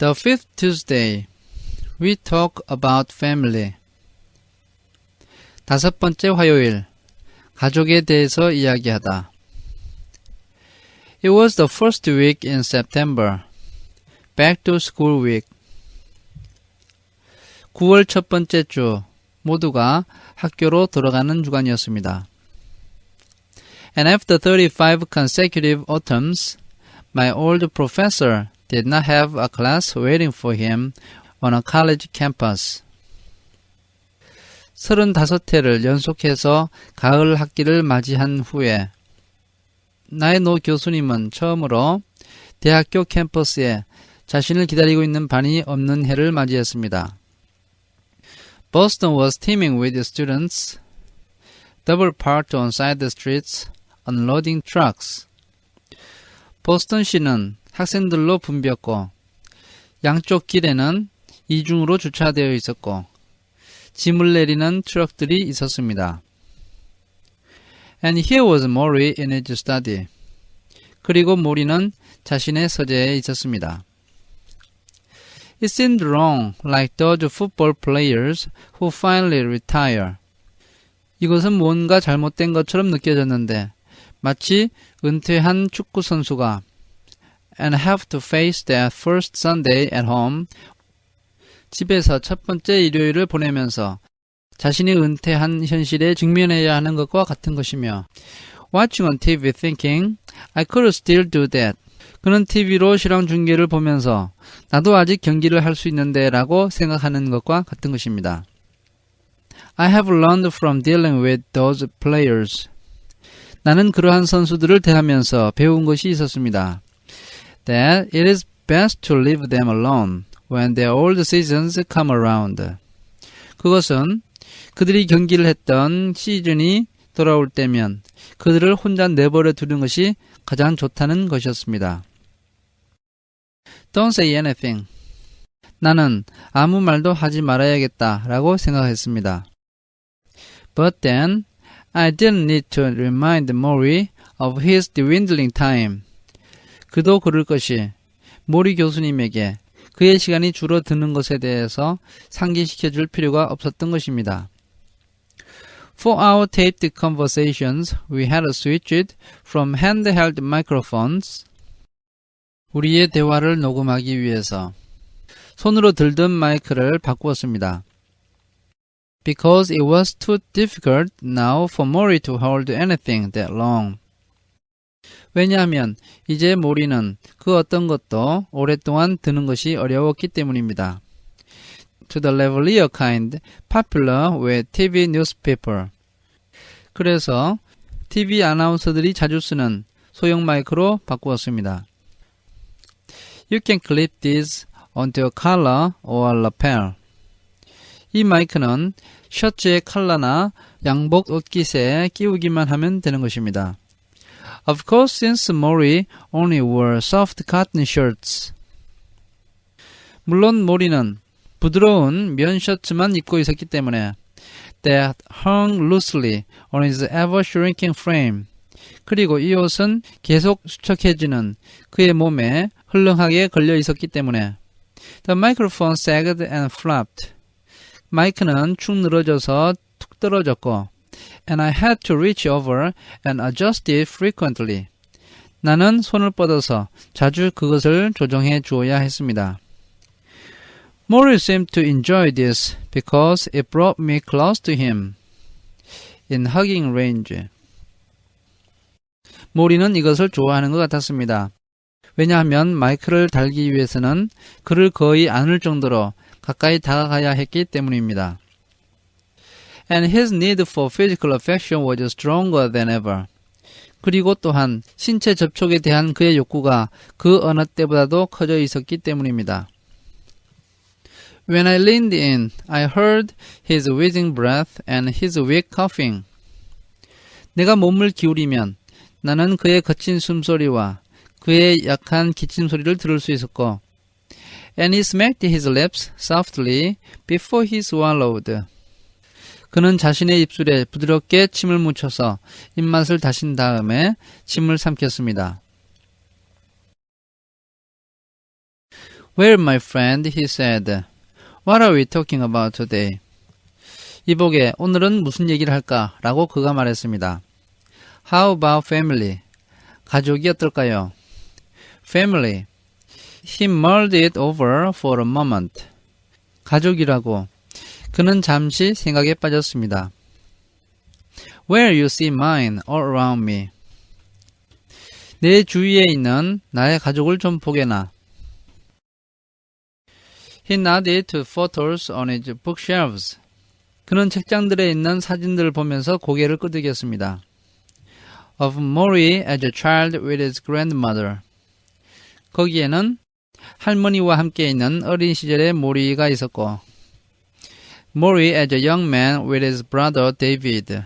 The fifth Tuesday, we talk about family. 다섯 번째 화요일, 가족에 대해서 이야기하다. It was the first week in September, back to school week. 9월 첫 번째 주, 모두가 학교로 돌아가는 주간이었습니다. And after 35 consecutive autumns, my old professor did not have a class waiting for him on a college campus. 35회를 연속해서 가을 학기를 맞이한 후에 나의 노 교수님은 처음으로 대학교 캠퍼스에 자신을 기다리고 있는 반이 없는 해를 맞이했습니다. Boston was teeming with students, double parked on side the streets, unloading trucks. 보스턴시는 학생들로 붐볐고 양쪽 길에는 이중으로 주차되어 있었고 짐을 내리는 트럭들이 있었습니다. And here was Maury in his study. 그리고 모리는 자신의 서재에 있었습니다. It seemed wrong, like those football players who finally retire. 이것은 뭔가 잘못된 것처럼 느껴졌는데 마치 은퇴한 축구 선수가 and have to face their first Sunday at home. 집에서 첫 번째 일요일을 보내면서 자신이 은퇴한 현실에 직면해야 하는 것과 같은 것이며 watching on TV thinking, I could still do that. 그는 TV로 실황 중계를 보면서 나도 아직 경기를 할 수 있는데 라고 생각하는 것과 같은 것입니다. I have learned from dealing with those players. 나는 그러한 선수들을 대하면서 배운 것이 있었습니다. That it is best to leave them alone when their old seasons come around. 그것은 그들이 경기를 했던 시즌이 돌아올 때면 그들을 혼자 내버려 두는 것이 가장 좋다는 것이었습니다. Don't say anything. 나는 아무 말도 하지 말아야겠다 라고 생각했습니다. But then, I didn't need to remind Maury of his dwindling time. 그도 그럴 것이 모리 교수님에게 그의 시간이 줄어드는 것에 대해서 상기시켜 줄 필요가 없었던 것입니다. For our taped conversations, we had switched from handheld microphones. 우리의 대화를 녹음하기 위해서 손으로 들던 마이크를 바꾸었습니다. Because it was too difficult now for Maury to hold anything that long. 왜냐하면 이제 모리는 그 어떤 것도 오랫동안 드는 것이 어려웠기 때문입니다. To the lavalier kind, popular with TV newspaper. 그래서 TV 아나운서들이 자주 쓰는 소형 마이크로 바꾸었습니다. You can clip these onto a collar or a lapel. 이 마이크는 셔츠의 컬러나 양복 옷깃에 끼우기만 하면 되는 것입니다. Of course, since Maury only wore soft cotton shirts. 물론 모리는 부드러운 면 셔츠만 입고 있었기 때문에 that hung loosely on his ever-shrinking frame. 그리고 이 옷은 계속 수척해지는 그의 몸에 헐렁하게 걸려 있었기 때문에 the microphone sagged and flopped. 마이크는 축 늘어져서 툭 떨어졌고 and I had to reach over and adjust it frequently. 나는 손을 뻗어서 자주 그것을 조정해 주어야 했습니다. Maury seemed to enjoy this because it brought me close to him in hugging range. 모리는 이것을 좋아하는 것 같았습니다. 왜냐하면 마이크를 달기 위해서는 그를 거의 안을 정도로 가까이 다가가야 했기 때문입니다. And his need for physical affection was stronger than ever. 그리고 또한 신체 접촉에 대한 그의 욕구가 그 어느 때보다도 커져 있었기 때문입니다. When I leaned in, I heard his wheezing breath and his weak coughing. 내가 몸을 기울이면 나는 그의 거친 숨소리와 그의 약한 기침 소리를 들을 수 있었고 and he smacked his lips softly before he swallowed. 그는 자신의 입술에 부드럽게 침을 묻혀서 입맛을 다신 다음에 침을 삼켰습니다. Well, my friend, he said. What are we talking about today? 이보게, 오늘은 무슨 얘기를 할까? 라고 그가 말했습니다. How about family? 가족이 어떨까요? Family. He mulled it over for a moment. 가족이라고. 그는 잠시 생각에 빠졌습니다. Where you see mine all around me. 내 주위에 있는 나의 가족을 좀 보게나. He nodded to photos on his bookshelves. 그는 책장들에 있는 사진들을 보면서 고개를 끄덕였습니다. Of Maury as a child with his grandmother. 거기에는 할머니와 함께 있는 어린 시절의 모리가 있었고, Maury as a young man with his brother David.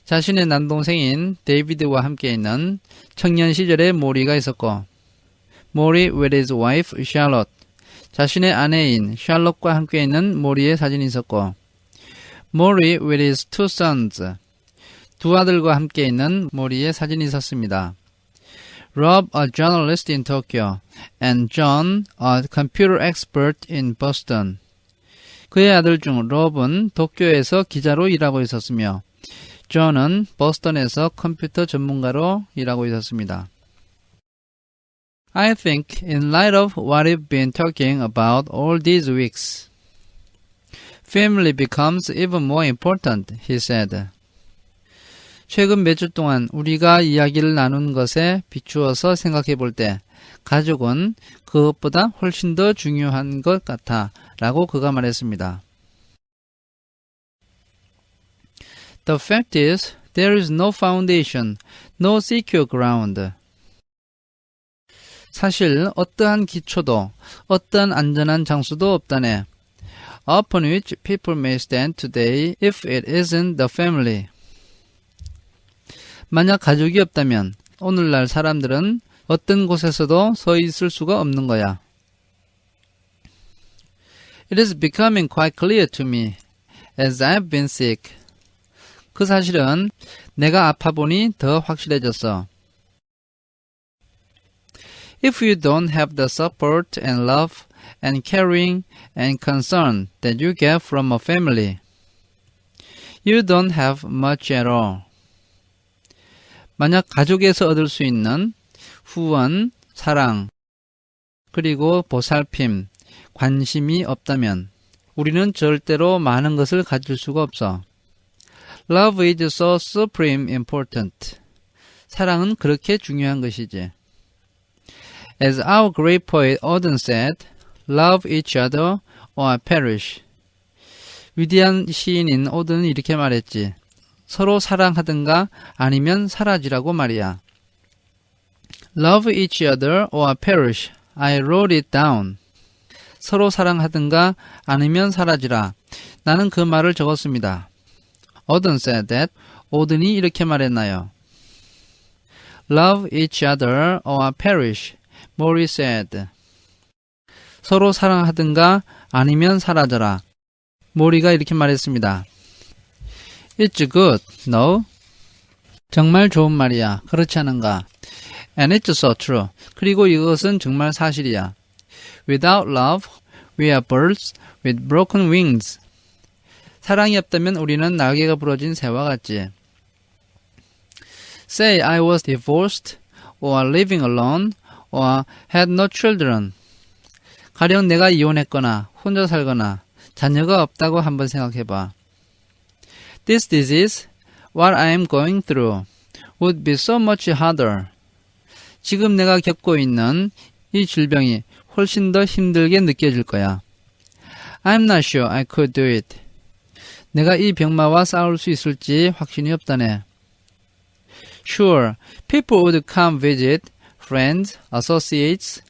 자신의 남동생인 데이비드와 함께 있는 청년 시절의 모리가 있었고, Maury with his wife Charlotte. 자신의 아내인 샬롯과 함께 있는 모리의 사진이 있었고, Maury with his two sons. 두 아들과 함께 있는 모리의 사진이 있었습니다. Rob, a journalist in Tokyo, and John, a computer expert in Boston. 그의 아들 중 롭은 도쿄에서 기자로 일하고 있었으며, 존은 보스턴에서 컴퓨터 전문가로 일하고 있었습니다. I think in light of what we've been talking about all these weeks, family becomes even more important, he said. 최근 몇 주 동안 우리가 이야기를 나눈 것에 비추어서 생각해 볼 때 가족은 그것보다 훨씬 더 중요한 것 같아 라고 그가 말했습니다. The fact is, there is no foundation, no secure ground. 사실 어떠한 기초도, 어떠한 안전한 장수도 없다네. Upon which people may stand today if it isn't the family. 만약 가족이 없다면 오늘날 사람들은 어떤 곳에서도 서 있을 수가 없는 거야. It is becoming quite clear to me as I've been sick. 그 사실은 내가 아파 보니 더 확실해졌어. If you don't have the support and love and caring and concern that you get from a family, you don't have much at all. 만약 가족에서 얻을 수 있는 후원, 사랑, 그리고 보살핌, 관심이 없다면 우리는 절대로 많은 것을 가질 수가 없어. Love is so supreme important. 사랑은 그렇게 중요한 것이지. As our great poet Auden said, love each other or perish. 위대한 시인인 오든은 이렇게 말했지. 서로 사랑하든가 아니면 사라지라고 말이야. Love each other or perish. I wrote it down. 서로 사랑하든가 아니면 사라지라. 나는 그 말을 적었습니다. Auden said that. 오든이 이렇게 말했나요? Love each other or perish. Maury said. 서로 사랑하든가 아니면 사라져라. 모리가 이렇게 말했습니다. It's good, no? 정말 좋은 말이야. 그렇지 않은가? And it's so true. 그리고 이것은 정말 사실이야. Without love, we are birds with broken wings. 사랑이 없다면 우리는 날개가 부러진 새와 같지. Say I was divorced, or living alone, or had no children. 가령 내가 이혼했거나 혼자 살거나 자녀가 없다고 한번 생각해봐. This disease, what I am going through, would be so much harder. 지금 내가 겪고 있는 이 질병이 훨씬 더 힘들게 느껴질 거야. I'm not sure I could do it. 내가 이 병마와 싸울 수 있을지 확신이 없다네. Sure, people would come visit, friends, associates.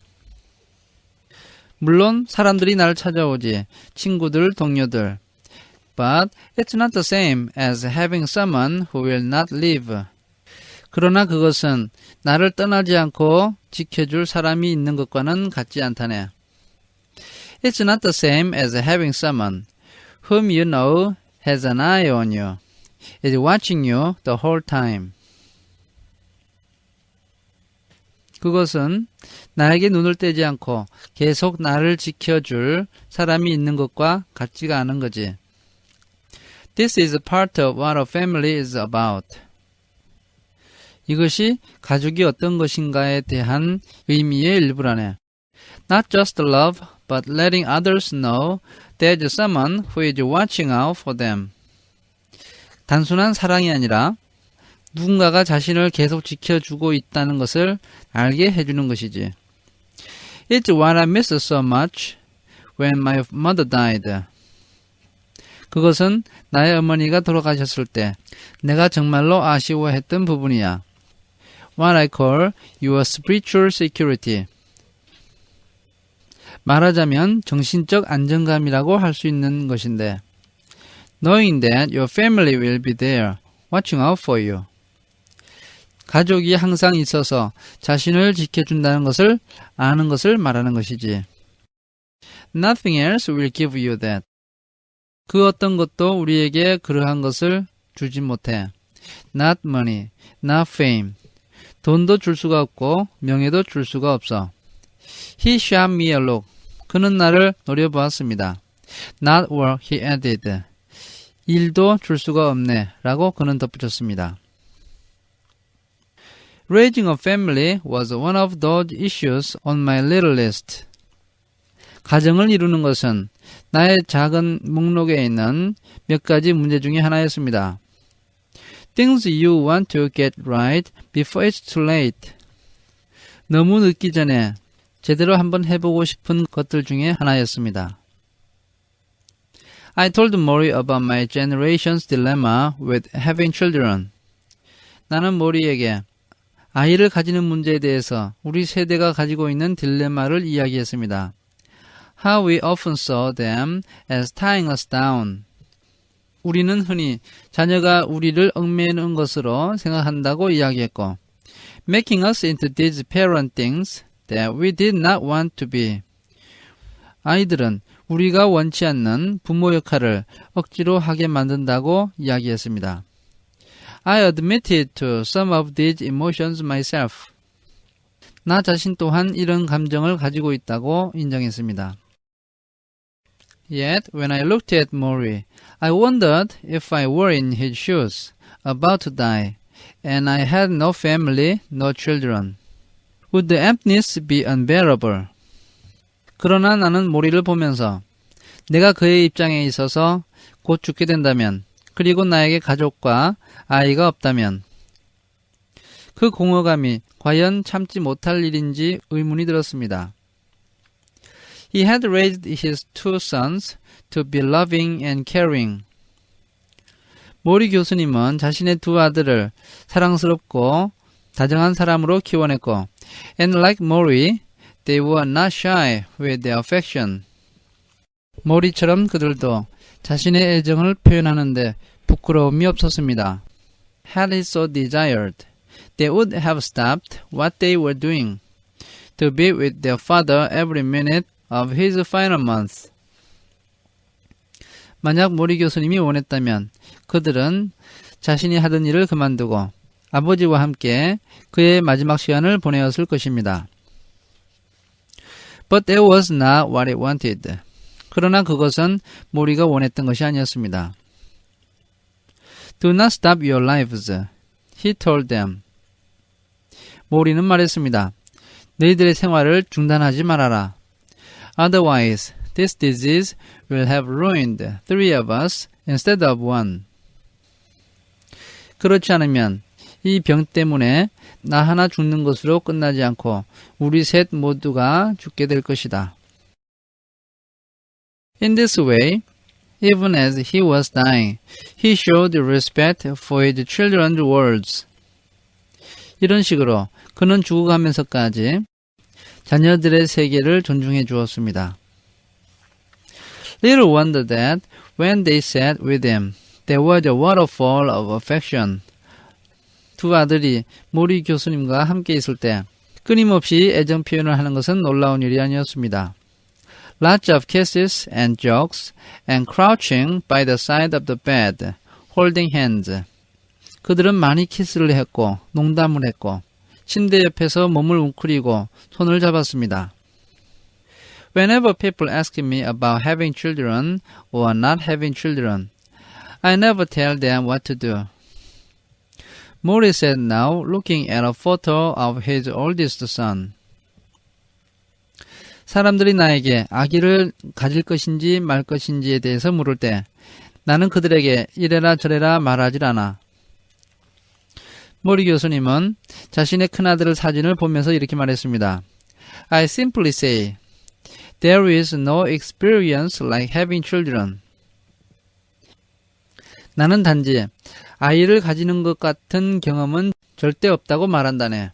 물론 사람들이 나를 찾아오지, 친구들, 동료들. But it's not the same as having someone who will not leave. 그러나 그것은 나를 떠나지 않고 지켜줄 사람이 있는 것과는 같지 않다네. It's not the same as having someone whom you know has an eye on you, is watching you the whole time. 그것은 나에게 눈을 떼지 않고 계속 나를 지켜줄 사람이 있는 것과 같지가 않은 거지. This is part of what a family is about. 이것이 가족이 어떤 것인가에 대한 의미의 일부라네. Not just love, but letting others know there's someone who is watching out for them. 단순한 사랑이 아니라 누군가가 자신을 계속 지켜주고 있다는 것을 알게 해주는 것이지. It's what I missed so much when my mother died. 그것은 나의 어머니가 돌아가셨을 때 내가 정말로 아쉬워했던 부분이야. What I call your spiritual security. 말하자면 정신적 안정감이라고 할 수 있는 것인데 Knowing that your family will be there, watching out for you. 가족이 항상 있어서 자신을 지켜준다는 것을 아는 것을 말하는 것이지. Nothing else will give you that. 그 어떤 것도 우리에게 그러한 것을 주지 못해. Not money, not fame. 돈도 줄 수가 없고 명예도 줄 수가 없어. He shot me a look. 그는 나를 노려보았습니다. Not work, he added. 일도 줄 수가 없네 라고 그는 덧붙였습니다. Raising a family was one of those issues on my little list. 가정을 이루는 것은 나의 작은 목록에 있는 몇 가지 문제 중에 하나였습니다. Things you want to get right before it's too late. 너무 늦기 전에 제대로 한번 해보고 싶은 것들 중에 하나였습니다. I told Mori about my generation's dilemma with having children. 나는 모리에게 아이를 가지는 문제에 대해서 우리 세대가 가지고 있는 딜레마를 이야기했습니다. How we often saw them as tying us down. 우리는 흔히 자녀가 우리를 얽매이는 것으로 생각한다고 이야기했고 Making us into these parenting that we did not want to be. 아이들은 우리가 원치 않는 부모 역할을 억지로 하게 만든다고 이야기했습니다. I admitted to some of these emotions myself. 나 자신 또한 이런 감정을 가지고 있다고 인정했습니다. Yet, when I looked at Mori, I wondered if I were in his shoes, about to die, and I had no family, no children. Would the emptiness be unbearable? 그러나 나는 모리를 보면서 내가 그의 입장에 있어서 곧 죽게 된다면 그리고 나에게 가족과 아이가 없다면 그 공허감이 과연 참지 못할 일인지 의문이 들었습니다. He had raised his two sons to be loving and caring. 모리 교수님은 자신의 두 아들을 사랑스럽고 다정한 사람으로 키워냈고 And like Mori, they were not shy with their affection. 모리처럼 그들도 자신의 애정을 표현하는데 부끄러움이 없었습니다. Had he so desired, they would have stopped what they were doing to be with their father every minute of his final month. 만약 모리 교수님이 원했다면 그들은 자신이 하던 일을 그만두고 아버지와 함께 그의 마지막 시간을 보내었을 것입니다. But that was not what it wanted. 그러나 그것은 모리가 원했던 것이 아니었습니다. Do not stop your lives, he told them. 모리는 말했습니다. 너희들의 생활을 중단하지 말아라. Otherwise, this disease will have ruined three of us instead of one. 그렇지 않으면 이 병 때문에 나 하나 죽는 것으로 끝나지 않고 우리 셋 모두가 죽게 될 것이다. In this way, even as he was dying, he showed respect for his children's words. 이런 식으로 그는 죽어가면서까지 자녀들의 세계를 존중해 주었습니다. Little wonder that when they sat with him, there was a waterfall of affection. 두 아들이 모리 교수님과 함께 있을 때 끊임없이 애정 표현을 하는 것은 놀라운 일이 아니었습니다. Lots of kisses and jokes and crouching by the side of the bed, holding hands. 그들은 많이 키스를 했고 농담을 했고 침대 옆에서 몸을 웅크리고 손을 잡았습니다. Whenever people ask me about having children or not having children, I never tell them what to do. Maury said now, looking at a photo of his oldest son. 사람들이 나에게 아기를 가질 것인지 말 것인지에 대해서 물을 때 나는 그들에게 이래라 저래라 말하질 않아. 모리 교수님은 자신의 큰아들 사진을 보면서 이렇게 말했습니다. I simply say, there is no experience like having children. 나는 단지 아이를 가지는 것 같은 경험은 절대 없다고 말한다네.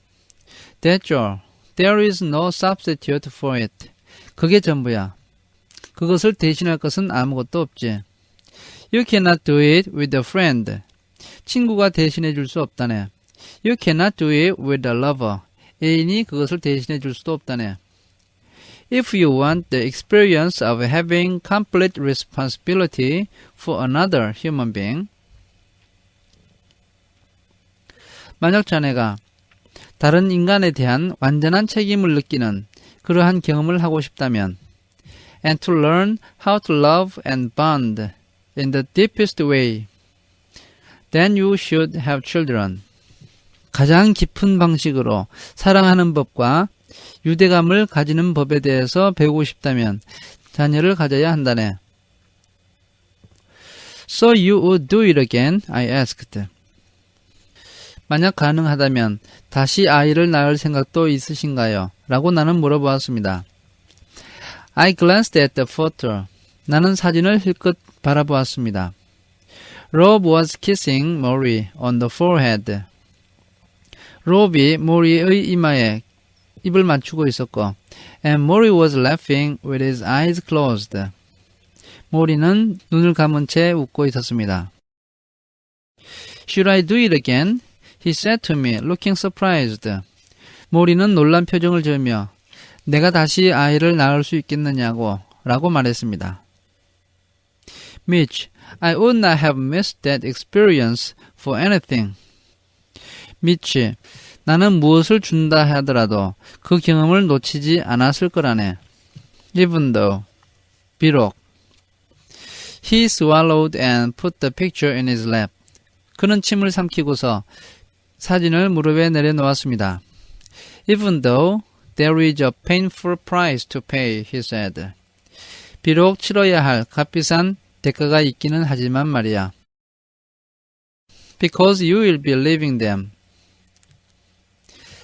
That's all. There is no substitute for it. 그게 전부야. 그것을 대신할 것은 아무것도 없지. You cannot do it with a friend. 친구가 대신해 줄 수 없다네. You cannot do it with a lover. 애인이 그것을 대신해 줄 수도 없다네. If you want the experience of having complete responsibility for another human being, 만약 자네가 다른 인간에 대한 완전한 책임을 느끼는 그러한 경험을 하고 싶다면, and to learn how to love and bond in the deepest way, then you should have children. 가장 깊은 방식으로 사랑하는 법과 유대감을 가지는 법에 대해서 배우고 싶다면 자녀를 가져야 한다네. So you would do it again? I asked. 만약 가능하다면 다시 아이를 낳을 생각도 있으신가요? 라고 나는 물어보았습니다. I glanced at the photo. 나는 사진을 힐끗 바라보았습니다. Rob was kissing Maury on the forehead. 롭이 모리의 이마에 입을 맞추고 있었고, and Maury was laughing with his eyes closed. 모리는 눈을 감은 채 웃고 있었습니다. Should I do it again? He said to me, looking surprised. 모리는 놀란 표정을 지으며 내가 다시 아이를 낳을 수 있겠느냐고 라고 말했습니다. Mitch, I would not have missed that experience for anything. 미치, 나는 무엇을 준다 하더라도 그 경험을 놓치지 않았을 거라네. Even though, 비록. He swallowed and put the picture in his lap. 그는 침을 삼키고서 사진을 무릎에 내려놓았습니다. Even though there is a painful price to pay, he said. 비록 치러야 할 값비싼 대가가 있기는 하지만 말이야. Because you will be leaving them.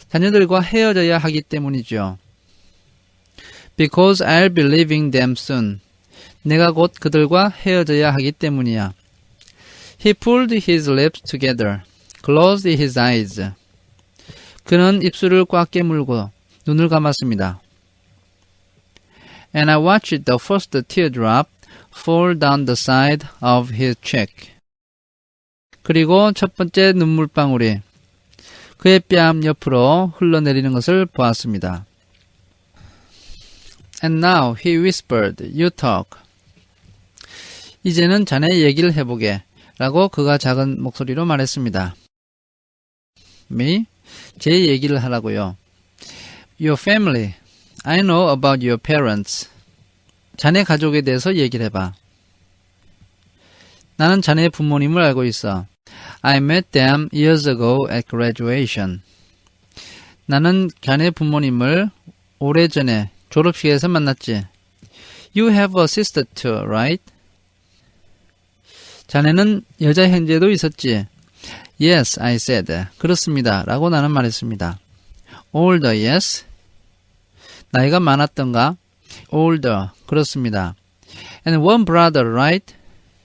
자녀들과 헤어져야 하기 때문이죠. Because I'll be leaving them soon. 내가 곧 그들과 헤어져야 하기 때문이야. He pulled his lips together, closed his eyes. 그는 입술을 꽉 깨물고 눈을 감았습니다. And I watched the first teardrop fall down the side of his cheek. 그리고 첫 번째 눈물방울이 그의 뺨 옆으로 흘러내리는 것을 보았습니다. And now, he whispered, you talk. 이제는 자네 얘기를 해보게 라고 그가 작은 목소리로 말했습니다. Me? 제 얘기를 하라고요. Your family. I know about your parents. 자네 가족에 대해서 얘기를 해봐. 나는 자네의 부모님을 알고 있어. I met them years ago at graduation. 나는 자네 부모님을 오래전에 졸업식에서 만났지. You have a sister too, right? 자네는 여자 형제도 있었지. Yes, I said. 그렇습니다. 라고 나는 말했습니다. Older, yes. 나이가 많았던가? Older. 그렇습니다. And one brother, right?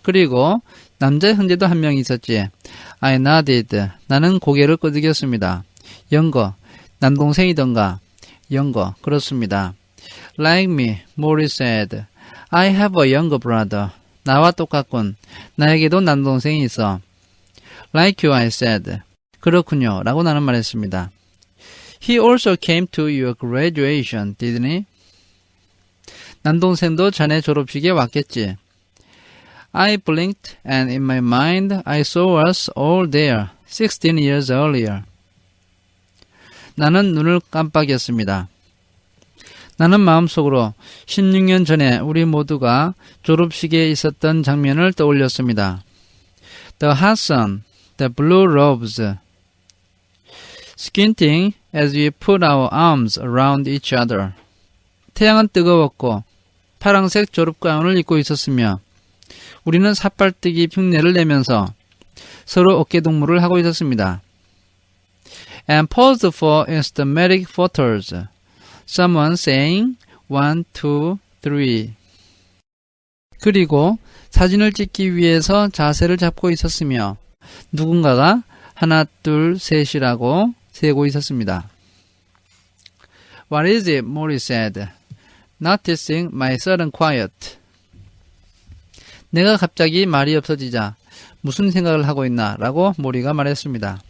그리고 남자 형제도 한 명 있었지. I nodded. 나는 고개를 끄덕였습니다. younger. 남동생이던가? younger. 그렇습니다. Like me, Maury said. I have a younger brother. 나와 똑같군. 나에게도 남동생이 있어. Like you, I said. 그렇군요. 라고 나는 말했습니다. He also came to your graduation, didn't he? 남동생도 자네 졸업식에 왔겠지. I blinked and in my mind I saw us all there, 16 years earlier. 나는 눈을 깜빡였습니다. 나는 마음속으로 16년 전에 우리 모두가 졸업식에 있었던 장면을 떠올렸습니다. The hot sun, the blue robes, squinting as we put our arms around each other. 태양은 뜨거웠고 파랑색 졸업가운을 입고 있었으며 우리는 삿발뜨기 흉내를 내면서 서로 어깨동무를 하고 있었습니다. And posed for instamatic photos. Someone saying 1, 2, 3. 그리고 사진을 찍기 위해서 자세를 잡고 있었으며 누군가가 하나, 둘, 셋이라고 세고 있었습니다. What is it? Mori said, noticing my sudden quiet. 내가 갑자기 말이 없어지자 무슨 생각을 하고 있나? 라고 모리가 말했습니다.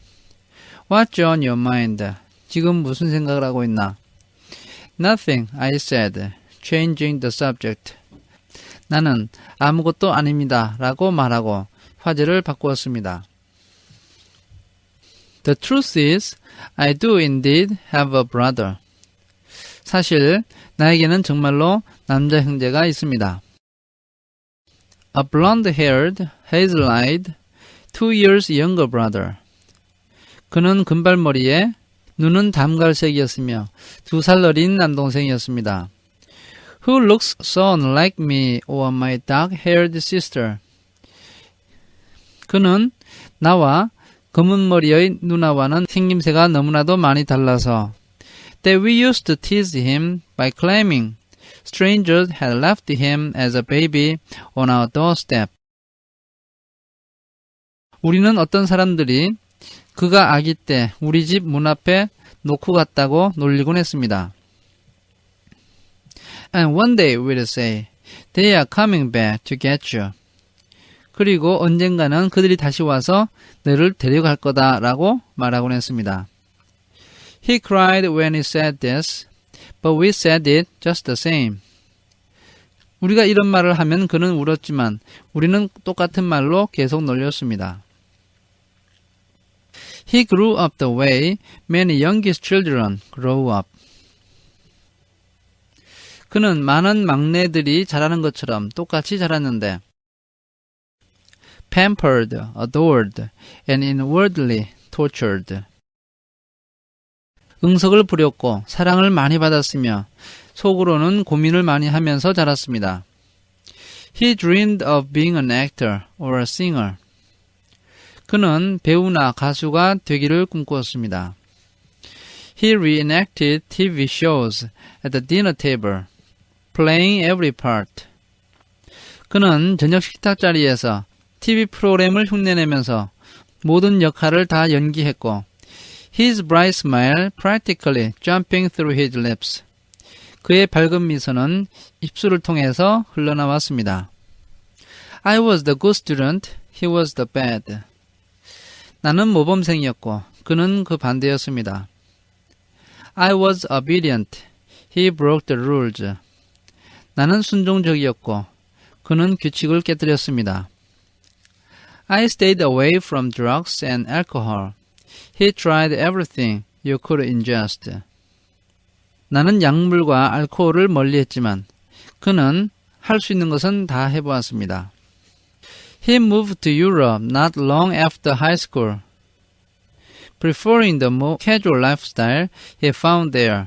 What's on your mind? 지금 무슨 생각을 하고 있나? Nothing, I said, changing the subject. 나는 아무것도 아닙니다. 라고 말하고 화제를 바꾸었습니다. The truth is, I do indeed have a brother. 사실 나에게는 정말로 남자 형제가 있습니다. A blonde-haired, hazel-eyed, 2 years younger brother. 그는 금발머리에 눈은 담갈색이었으며 2살 어린 남동생이었습니다. Who looks so unlike me or my dark-haired sister. 그는 나와 검은머리의 누나와는 생김새가 너무나도 많이 달라서 that we used to tease him by claiming strangers had left him as a baby on our doorstep. 우리는 어떤 사람들이 그가 아기 때 우리 집 문 앞에 놓고 갔다고 놀리곤 했습니다. And one day we'll say, they are coming back to get you. 그리고 언젠가는 그들이 다시 와서 너를 데려갈 거다 라고 말하곤 했습니다. He cried when he said this, but we said it just the same. 우리가 이런 말을 하면 그는 울었지만 우리는 똑같은 말로 계속 놀렸습니다. He grew up the way many youngest children grow up. 그는 많은 막내들이 자라는 것처럼 똑같이 자랐는데 pampered, adored, and inwardly tortured. 응석을 부렸고 사랑을 많이 받았으며 속으로는 고민을 많이 하면서 자랐습니다. He dreamed of being an actor or a singer. 그는 배우나 가수가 되기를 꿈꾸었습니다. He reenacted TV shows at the dinner table, playing every part. 그는 저녁 식탁 자리에서 TV 프로그램을 흉내내면서 모든 역할을 다 연기했고 His bright smile practically jumping through his lips. 그의 밝은 미소는 입술을 통해서 흘러나왔습니다. I was the good student, he was the bad. 나는 모범생이었고 그는 그 반대였습니다. I was obedient, he broke the rules. 나는 순종적이었고 그는 규칙을 깨뜨렸습니다. I stayed away from drugs and alcohol. He tried everything you could ingest. 나는 약물과 알코올을 멀리했지만 그는 할 수 있는 것은 다 해보았습니다. He moved to Europe not long after high school, preferring the more casual lifestyle he found there.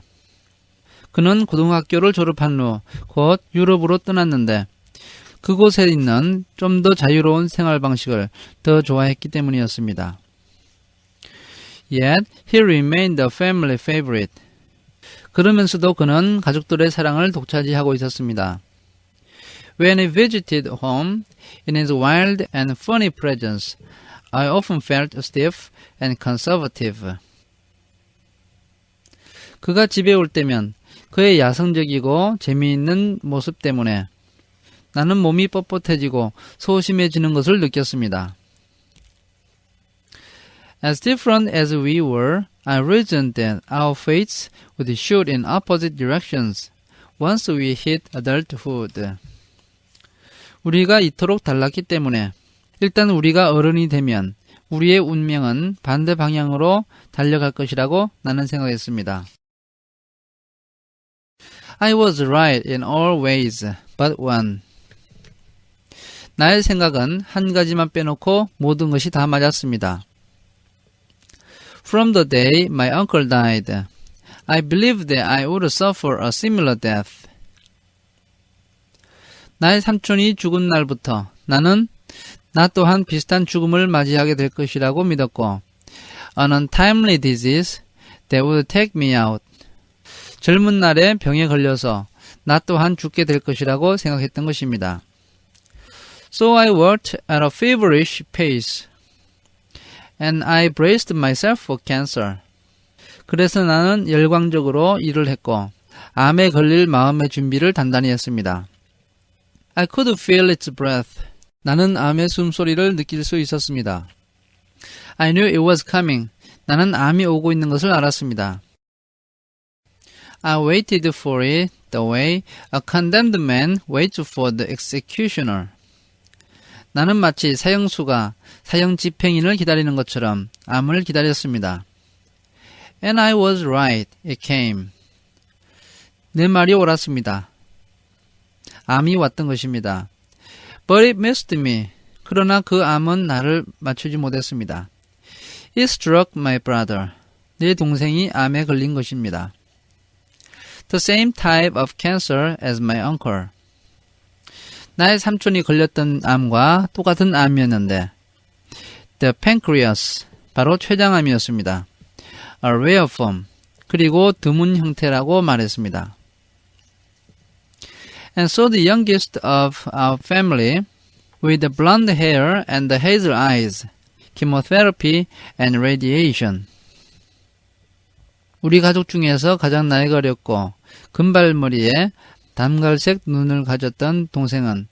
그는 고등학교를 졸업한 후 곧 유럽으로 떠났는데 그곳에 있는 좀 더 자유로운 생활 방식을 더 좋아했기 때문이었습니다. Yet he remained a family favorite. 그러면서도 그는 가족들의 사랑을 독차지하고 있었습니다. When he visited home, in his wild and funny presence, I often felt stiff and conservative. 그가 집에 올 때면 그의 야성적이고 재미있는 모습 때문에 나는 몸이 뻣뻣해지고 소심해지는 것을 느꼈습니다. As different as we were, I reasoned that our fates would shoot in opposite directions once we hit adulthood. 우리가 이토록 달랐기 때문에 일단 우리가 어른이 되면 우리의 운명은 반대 방향으로 달려갈 것이라고 나는 생각했습니다. I was right in all ways but one. 나의 생각은 한 가지만 빼놓고 모든 것이 다 맞았습니다. From the day my uncle died, I believed that I would suffer a similar death. 나의 삼촌이 죽은 날부터 나는 나 또한 비슷한 죽음을 맞이하게 될 것이라고 믿었고, an untimely disease that would take me out. 젊은 날에 병에 걸려서 나 또한 죽게 될 것이라고 생각했던 것입니다. So I worked at a feverish pace, and I braced myself for cancer. 그래서 나는 열광적으로 일을 했고, 암에 걸릴 마음의 준비를 단단히 했습니다. I could feel its breath. 나는 암의 숨소리를 느낄 수 있었습니다. I knew it was coming. 나는 암이 오고 있는 것을 알았습니다. I waited for it the way a condemned man waits for the executioner. 나는 마치 사형수가 사형 집행인을 기다리는 것처럼 암을 기다렸습니다. And I was right. It came. 내 말이 옳았습니다. 암이 왔던 것입니다. But it missed me. 그러나 그 암은 나를 맞추지 못했습니다. It struck my brother. 내 동생이 암에 걸린 것입니다. The same type of cancer as my uncle. 나의 삼촌이 걸렸던 암과 똑같은 암이었는데, the pancreas, 바로 췌장암이었습니다. A rare form, 그리고 드문 형태라고 말했습니다. And so the youngest of our family, with the blonde hair and the hazel eyes, chemotherapy and radiation. 우리 가족 중에서 가장 나이가 어렸고 금발머리에 담갈색 눈을 가졌던 동생은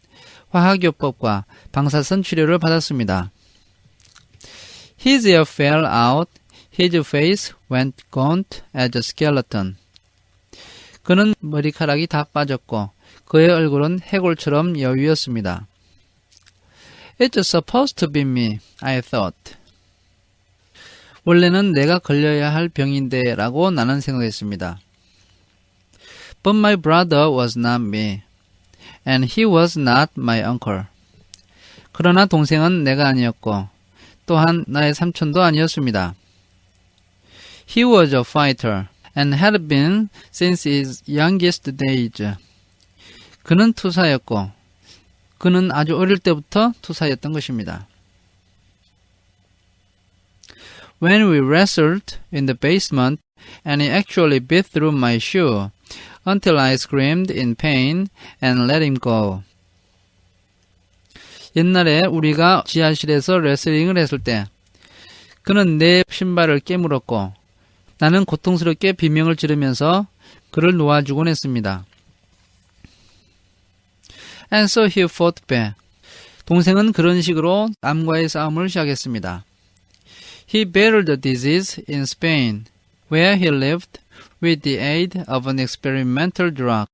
화학요법과 방사선 치료를 받았습니다. His hair fell out, his face went gaunt as a skeleton. 그는 머리카락이 다 빠졌고 그의 얼굴은 해골처럼 여위였습니다. It's supposed to be me, I thought. 원래는 내가 걸려야 할 병인데 라고 나는 생각했습니다. But my brother was not me, and he was not my uncle. 그러나 동생은 내가 아니었고 또한 나의 삼촌도 아니었습니다. He was a fighter, and had been since his youngest days. 그는 투사였고 그는 아주 어릴 때부터 투사였던 것입니다. When we wrestled in the basement and he actually bit through my shoe until I screamed in pain and let him go. 옛날에 우리가 지하실에서 레슬링을 했을 때 그는 내 신발을 깨물었고 나는 고통스럽게 비명을 지르면서 그를 놓아주곤 했습니다. And so he fought back. 동생은 그런 식으로 암과의 싸움을 시작했습니다. He battled the disease in Spain, where he lived with the aid of an experimental drug.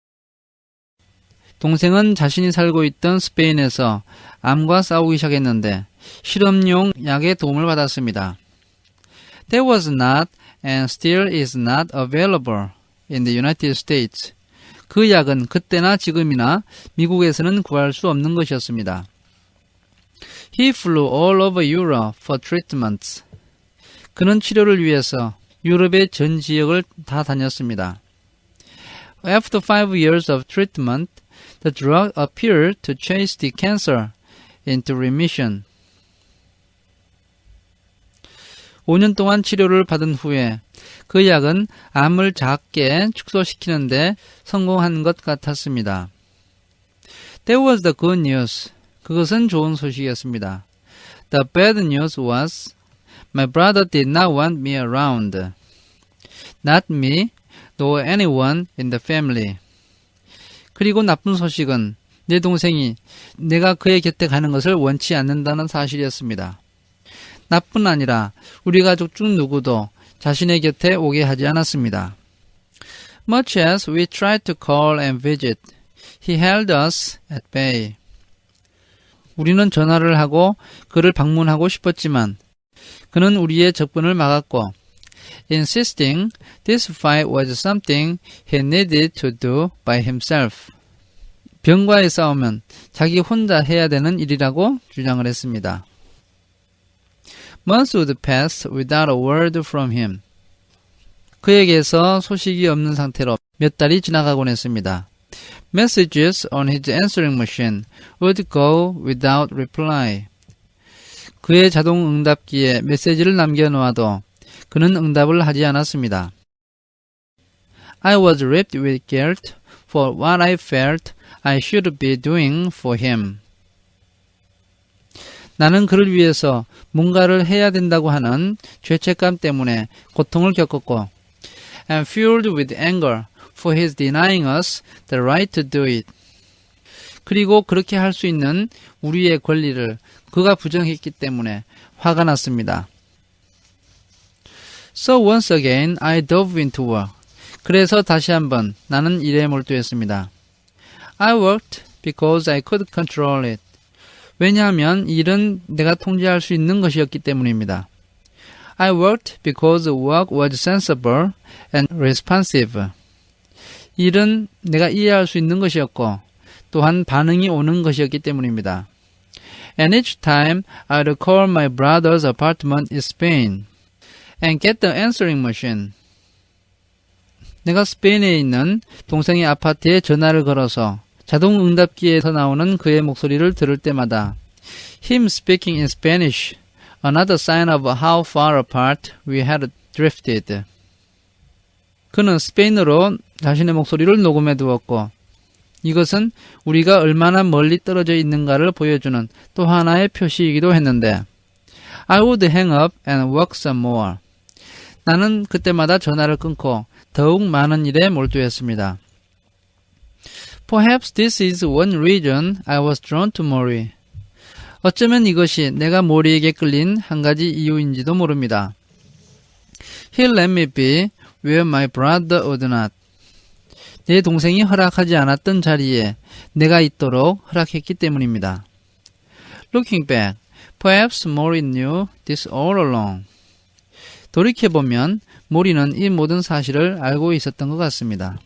동생은 자신이 살고 있던 스페인에서 암과 싸우기 시작했는데 실험용 약의 도움을 받았습니다. That was not and still is not available in the United States. 그 약은 그때나 지금이나 미국에서는 구할 수 없는 것이었습니다. He flew all over Europe for treatments. 그는 치료를 위해서 유럽의 전 지역을 다 다녔습니다. After 5 years of treatment, the drug appeared to chase the cancer into remission. 5년 동안 치료를 받은 후에 그 약은 암을 작게 축소시키는데 성공한 것 같았습니다. That was the good news. 그것은 좋은 소식이었습니다. The bad news was my brother did not want me around. Not me, nor anyone in the family. 그리고 나쁜 소식은 내 동생이 내가 그의 곁에 가는 것을 원치 않는다는 사실이었습니다. 나뿐 아니라 우리 가족 중 누구도 자신의 곁에 오게 하지 않았습니다. Much as we tried to call and visit, he held us at bay. 우리는 전화를 하고 그를 방문하고 싶었지만 그는 우리의 적분을 막았고, insisting this fight was something he needed to do by himself. 병과의 싸움은 자기 혼자 해야 되는 일이라고 주장을 했습니다. Months would pass without a word from him. 그에게서 소식이 없는 상태로 몇 달이 지나가곤 했습니다. Messages on his answering machine would go without reply. 그의 자동 응답기에 메시지를 남겨놓아도 그는 응답을 하지 않았습니다. I was ripped with guilt for what I felt I should be doing for him. 나는 그를 위해서 뭔가를 해야 된다고 하는 죄책감 때문에 고통을 겪었고, and fueled with anger for his denying us the right to do it. 그리고 그렇게 할 수 있는 우리의 권리를 그가 부정했기 때문에 화가 났습니다. So once again I dove into work. 그래서 다시 한번 나는 일에 몰두했습니다. I worked because I could control it. 왜냐하면 일은 내가 통제할 수 있는 것이었기 때문입니다. I worked because work was sensible and responsive. 일은 내가 이해할 수 있는 것이었고 또한 반응이 오는 것이었기 때문입니다. And each time I'd call my brother's apartment in Spain and get the answering machine. 내가 스페인에 있는 동생의 아파트에 전화를 걸어서 자동 응답기에서 나오는 그의 목소리를 들을 때마다 him speaking in Spanish, another sign of how far apart we had drifted. 그는 스페인어로 자신의 목소리를 녹음해 두었고 이것은 우리가 얼마나 멀리 떨어져 있는가를 보여주는 또 하나의 표시이기도 했는데 I would hang up and work some more. 나는 그때마다 전화를 끊고 더욱 많은 일에 몰두했습니다. Perhaps this is one reason I was drawn to Mori. 어쩌면 이것이 내가 모리에게 끌린 한 가지 이유인지도 모릅니다. He let me be where my brother would not. 내 동생이 허락하지 않았던 자리에 내가 있도록 허락했기 때문입니다. Looking back, perhaps Mori knew this all along. 돌이켜보면 모리는 이 모든 사실을 알고 있었던 것 같습니다.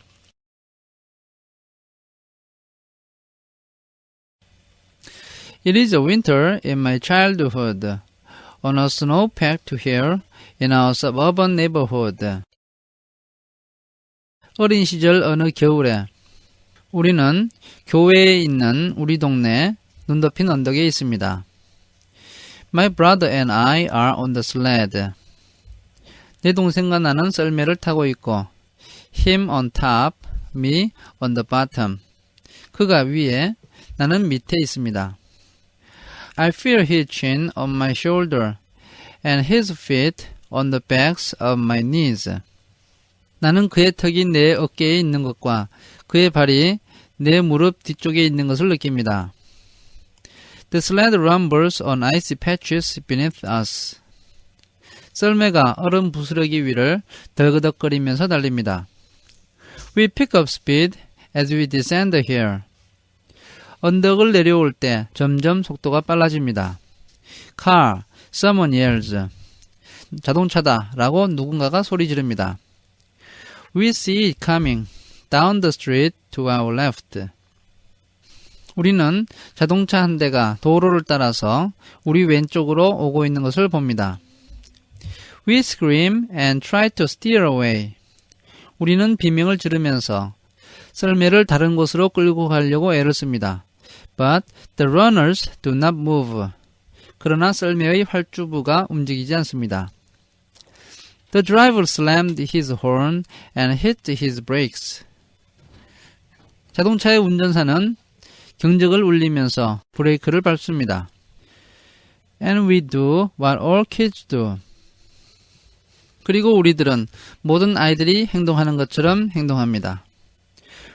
It is a winter in my childhood, on a snow-packed hill in our suburban neighborhood. 어린 시절 어느 겨울에 우리는 교외에 있는 우리 동네 눈 덮인 언덕에 있습니다. My brother and I are on the sled. 내 동생과 나는 썰매를 타고 있고 him on top, me on the bottom. 그가 위에, 나는 밑에 있습니다. I feel his chin on my shoulder and his feet on the backs of my knees. 나는 그의 턱이 내 어깨에 있는 것과 그의 발이 내 무릎 뒤쪽에 있는 것을 느낍니다. The sled rumbles on icy patches beneath us. 썰매가 얼음 부스러기 위를 덜그덕거리면서 달립니다. We pick up speed as we descend the hill. 언덕을 내려올 때 점점 속도가 빨라집니다. Car, someone yells. 자동차다 라고 누군가가 소리 지릅니다. We see it coming down the street to our left. 우리는 자동차 한 대가 도로를 따라서 우리 왼쪽으로 오고 있는 것을 봅니다. We scream and try to steer away. 우리는 비명을 지르면서 썰매를 다른 곳으로 끌고 가려고 애를 씁니다. But the runners do not move. 그러나 썰매의 활주부가 움직이지 않습니다. The driver slammed his horn and hit his brakes. 자동차의 운전사는 경적을 울리면서 브레이크를 밟습니다. And we do what all kids do. 그리고 우리들은 모든 아이들이 행동하는 것처럼 행동합니다.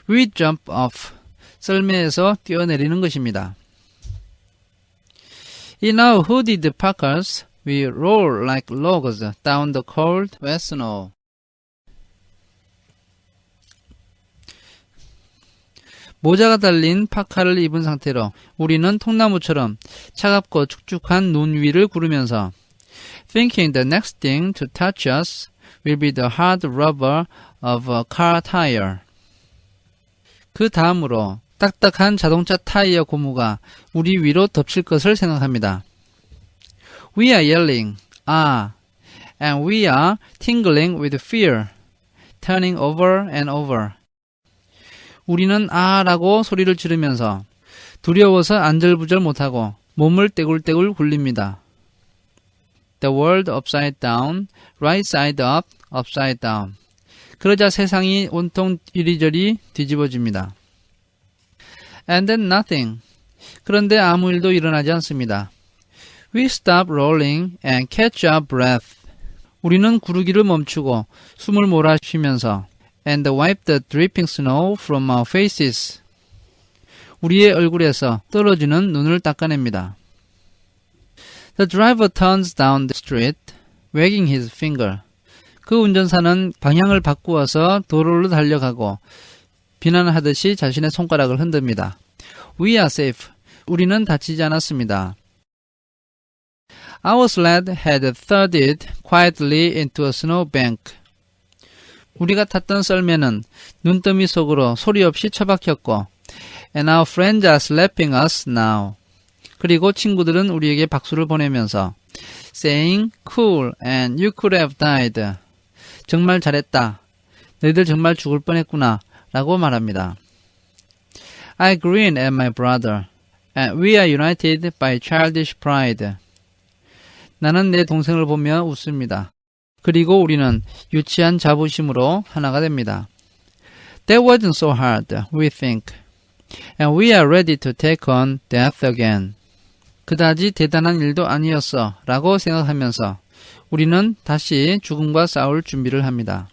We jump off. 썰매에서 뛰어내리는 것입니다. In our hooded parkas, we roll like logs down the cold, wet snow. 모자가 달린 파카를 입은 상태로 우리는 통나무처럼 차갑고 축축한 눈 위를 구르면서 thinking the next thing to touch us will be the hard rubber of a car tire. 그 다음으로 딱딱한 자동차 타이어 고무가 우리 위로 덮칠 것을 생각합니다. We are yelling, ah, and we are tingling with fear, turning over and over. 우리는 아라고 소리를 지르면서 두려워서 안절부절 못하고 몸을 떼굴떼굴 굴립니다. The world upside down, right side up, upside down. 그러자 세상이 온통 이리저리 뒤집어집니다. And then nothing. 그런데 아무 일도 일어나지 않습니다. We stop rolling and catch our breath. 우리는 구르기를 멈추고 숨을 몰아쉬면서 and wipe the dripping snow from our faces. 우리의 얼굴에서 떨어지는 눈을 닦아냅니다. The driver turns down the street, wagging his finger. 그 운전사는 방향을 바꾸어서 도로로 달려가고 비난하듯이 자신의 손가락을 흔듭니다. We are safe. 우리는 다치지 않았습니다. Our sled had thudded quietly into a snowbank. 우리가 탔던 썰매는 눈더미 속으로 소리 없이 처박혔고 And our friends are slapping us now. 그리고 친구들은 우리에게 박수를 보내면서 saying, cool, and you could have died. 정말 잘했다. 너희들 정말 죽을 뻔했구나. 라고 말합니다. I grin at my brother, and we are united by childish pride. 나는 내 동생을 보며 웃습니다. 그리고 우리는 유치한 자부심으로 하나가 됩니다. That wasn't so hard, we think. And we are ready to take on death again. 그다지 대단한 일도 아니었어 라고 생각하면서 우리는 다시 죽음과 싸울 준비를 합니다.